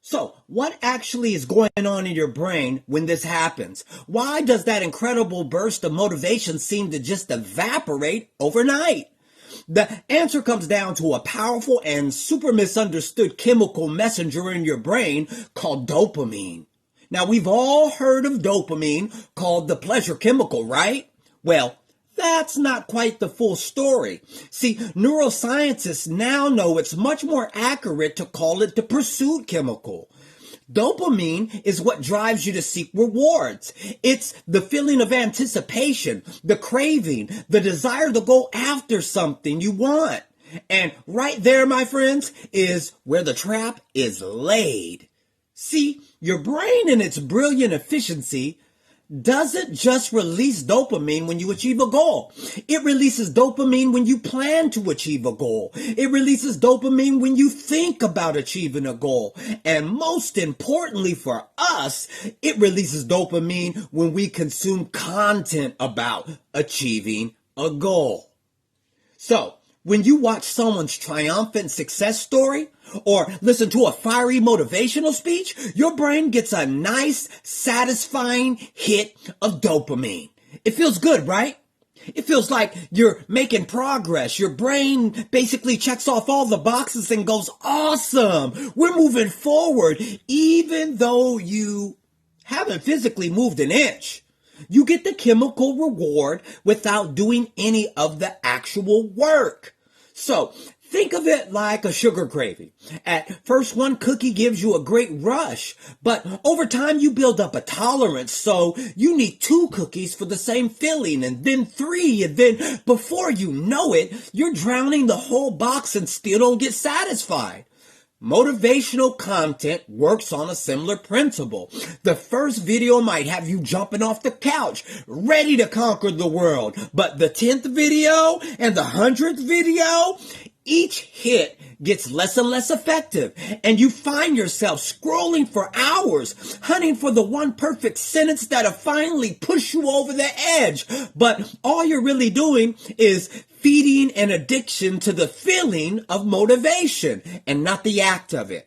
So, what actually is going on in your brain when this happens? Why does that incredible burst of motivation seem to just evaporate overnight? The answer comes down to a powerful and super misunderstood chemical messenger in your brain called dopamine. Now, we've all heard of dopamine, called the pleasure chemical, right? Well, that's not quite the full story. See, neuroscientists now know it's much more accurate to call it the pursuit chemical. Dopamine is what drives you to seek rewards. It's the feeling of anticipation, the craving, the desire to go after something you want. And right there, my friends, is where the trap is laid. See, your brain in its brilliant efficiency doesn't just release dopamine when you achieve a goal. It releases dopamine when you plan to achieve a goal. It releases dopamine when you think about achieving a goal. And most importantly for us, it releases dopamine when we consume content about achieving a goal. So, when you watch someone's triumphant success story or listen to a fiery motivational speech, your brain gets a nice, satisfying hit of dopamine. It feels good, right? It feels like you're making progress. Your brain basically checks off all the boxes and goes, awesome, we're moving forward, even though you haven't physically moved an inch. You get the chemical reward without doing any of the actual work. So think of it like a sugar craving. At first, one cookie gives you a great rush, but over time you build up a tolerance. So you need 2 cookies for the same feeling, and then 3, and then before you know it, you're drowning the whole box and still don't get satisfied. Motivational content works on a similar principle. The first video might have you jumping off the couch, ready to conquer the world. But the 10th video and the 100th video, each hit gets less and less effective, and you find yourself scrolling for hours, hunting for the one perfect sentence that'll finally push you over the edge. But all you're really doing is feeding an addiction to the feeling of motivation and not the act of it.